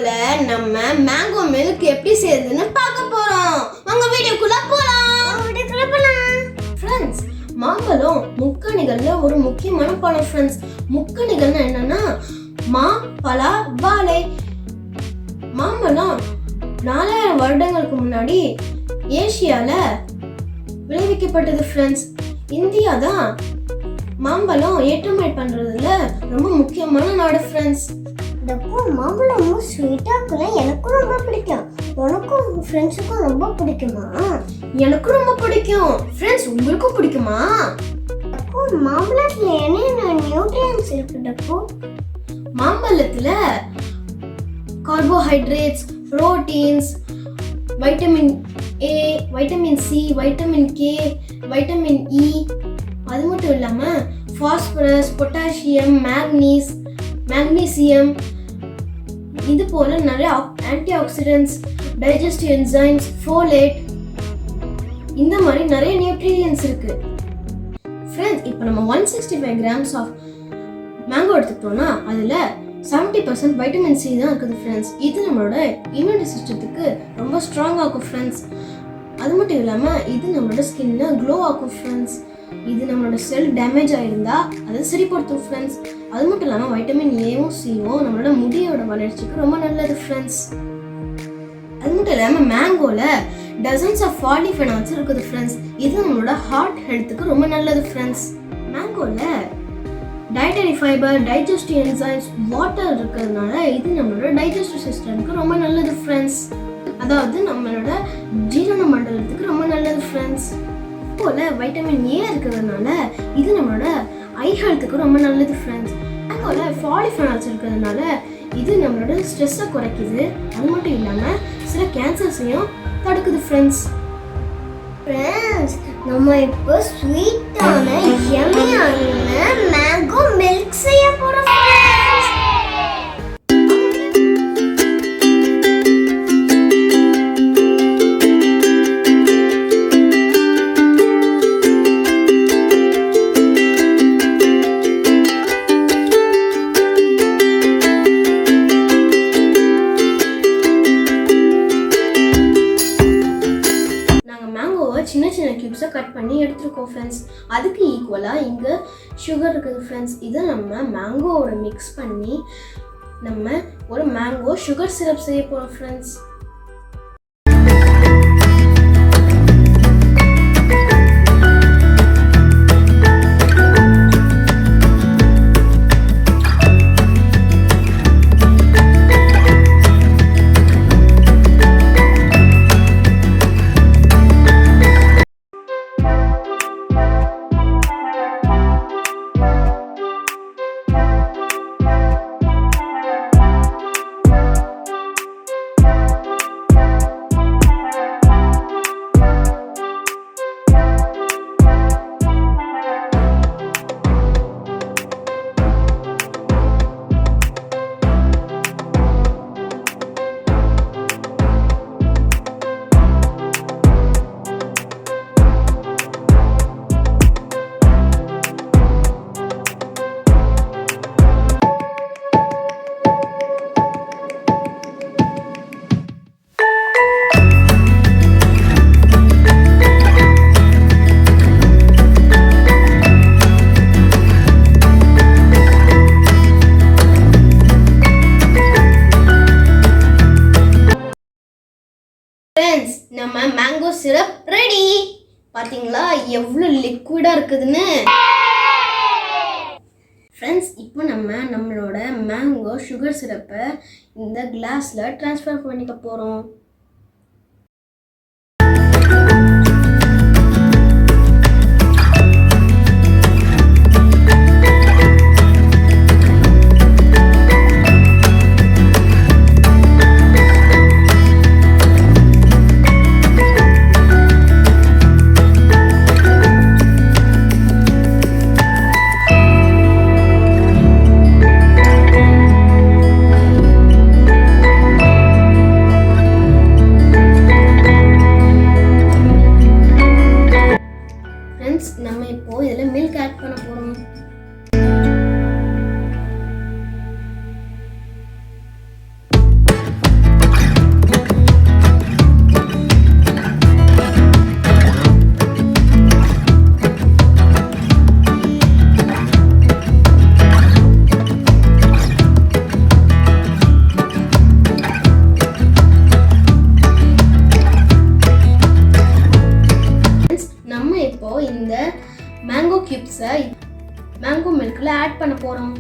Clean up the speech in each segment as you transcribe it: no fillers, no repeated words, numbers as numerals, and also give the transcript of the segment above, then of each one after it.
வீடியோல நம்ம mango milk எப்படி செய்யறதுன்னு பார்க்க போறோம். வாங்க வீடியோக்குள்ள போலாம். ஃப்ரெண்ட்ஸ், மாம்பழம் முக்கணிகள்ல ஒரு முக்கியமான பழம். ஃப்ரெண்ட்ஸ், முக்கணிகள்னா என்னன்னா மா, பலா, வாழை. மாம்பழம் 4000 வருடங்களுக்கு முன்னாடி ஏசியால விளைவிக்கப்பட்டது. ஃப்ரெண்ட்ஸ், இந்தியா தான் மாம்பழம் ஏற்றுமதி பண்றதுல ரொம்ப முக்கியமான நாடு. ஃப்ரெண்ட்ஸ், மாம்பழமும் ஸ்வீட்டா இருக்குல்ல, எனக்கும் ரொம்ப பிடிக்கும். உனக்கும் ஃப்ரெண்ட்ஸுக்கும் ரொம்ப பிடிக்குமா? எனக்கும் ரொம்ப பிடிக்கும். ஃப்ரெண்ட்ஸ், உங்களுக்கும் பிடிக்குமா? மாம்பழத்துல என்னென்ன நியூட்ரியன்ஸ் இருக்கு டப்பு? மாம்பழத்துல carbohydrates, proteins, vitamin A, vitamin C, vitamin K, vitamin E, அது மட்டும் இல்லாம பாஸ்பரஸ், பொட்டாசியம், மேக்னீசியம், இது போல நிறைய antioxidants, digestive enzymes, folate, இந்த மாதிரி நிறைய நியூட்ரியன்ஸ் இருக்கு. ஃப்ரெண்ட்ஸ், இப்போ நம்ம 165 கிராம்ஸ் ஆஃப் மேங்கோ எடுத்துக்கிட்டோம்னா அதுல 70% வைட்டமின் சி தான் இருக்குது. ஃப்ரெண்ட்ஸ், இது நம்மளோட இம்யூனிட்டி சிஸ்டத்துக்கு ரொம்ப ஸ்ட்ராங் ஆகும். ஃப்ரெண்ட்ஸ், அது மட்டும் இல்லாம இது நம்மளோட ஸ்கின்னை க்ளோ ஆகும். ஃப்ரெண்ட்ஸ், இது நம்மளோட செல் டேமேஜ் ஆயிருந்தா அதை சரிப்படுத்தும். ஃப்ரெண்ட்ஸ், அது மட்டும் இல்லாமல் வைட்டமின் ஏவும் சியும் நம்மளோட முடியோட வளர்ச்சிக்கு ரொம்ப நல்லது. ஃப்ரெண்ட்ஸ், அது மட்டும் இல்லாமல் மேங்கோல டசன்ஸ் ஆஃப் பாலிஃபெனால்ஸ் இருக்குது. ஃப்ரெண்ட்ஸ், இது நம்மளோட ஹார்ட் ஹெல்த்துக்கு ரொம்ப நல்லது. ஃப்ரெண்ட்ஸ், மேங்கோல dietary fibre, digestive enzymes, water இருக்கிறதுனால இது நம்மளோட டைஜஸ்டிவ் சிஸ்டம்க்கு ரொம்ப நல்லது. ஃப்ரெண்ட்ஸ், அதாவது நம்மளோட ஜீரண மண்டலத்துக்கு ரொம்ப நல்லது. ஃப்ரெண்ட்ஸ், போல வைட்டமின் ஏ இருக்கிறதுனால இது நம்மளோட ஐ ஹெல்த்துக்கு ரொம்ப நல்லது. ஃப்ரெண்ட்ஸ், மேங்கோல பாலிஃபெனால்ஸ் இருக்கிறதுனால இது நம்மளோட ஸ்ட்ரெஸ்ஸை குறைக்குது. அது மட்டும் இல்லாமல் சில கேன்சர்ஸையும் தடுக்குது. ஃப்ரெண்ட்ஸ், நம்ம இப்போ ஸ்வீட்டான யம்மியான மேங்கோ மில்க் செய்ய போறோம். சின்ன சின்ன கியூப்ஸை கட் பண்ணி எடுத்துருக்கோம். ஃப்ரெண்ட்ஸ், அதுக்கு ஈக்குவலாக இங்கே சுகர் இருக்குது. ஃப்ரெண்ட்ஸ், இதை நம்ம மேங்கோவோட மிக்ஸ் பண்ணி நம்ம ஒரு மேங்கோ சுகர் சிரப் செய்ய போகிறோம். ஃப்ரெண்ட்ஸ், நம்ம மேங்கோ சிரப் ரெடி. பாத்தீங்களா எவ்வளோ லிக்விடாக இருக்குதுன்னு? ஃப்ரெண்ட்ஸ், இப்போ நம்மளோட மேங்கோ சுகர் சிரப்பை இந்த கிளாஸில் ட்ரான்ஸ்ஃபர் பண்ணிக்க போகிறோம். மில்க்ல ஆட் பண்ண போறோம்.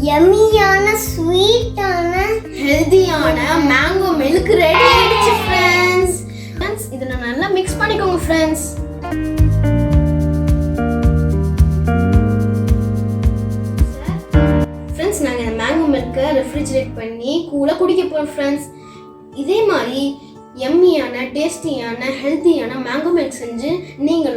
யம்மியான ஸ்வீட்டான ஹெல்தியான மேங்கோ மில்க் ரெடி ஆயிடுச்சு ஃப்ரெண்ட்ஸ். ஃப்ரெண்ட்ஸ் இத நல்லா மிக்ஸ் பண்ணிக்கோங்க ஃப்ரெண்ட்ஸ். ஃப்ரெண்ட்ஸ் நாங்க இந்த மேங்கோ மில்க்கை ரெஃப்ரிஜரேட் பண்ணி கூலா குடிக்க போறோம் ஃப்ரெண்ட்ஸ். இதே மாதிரி யம்மியான டேஸ்டியான ஹெல்தியான மேங்கோ மில்க் செஞ்சு நீங்களும்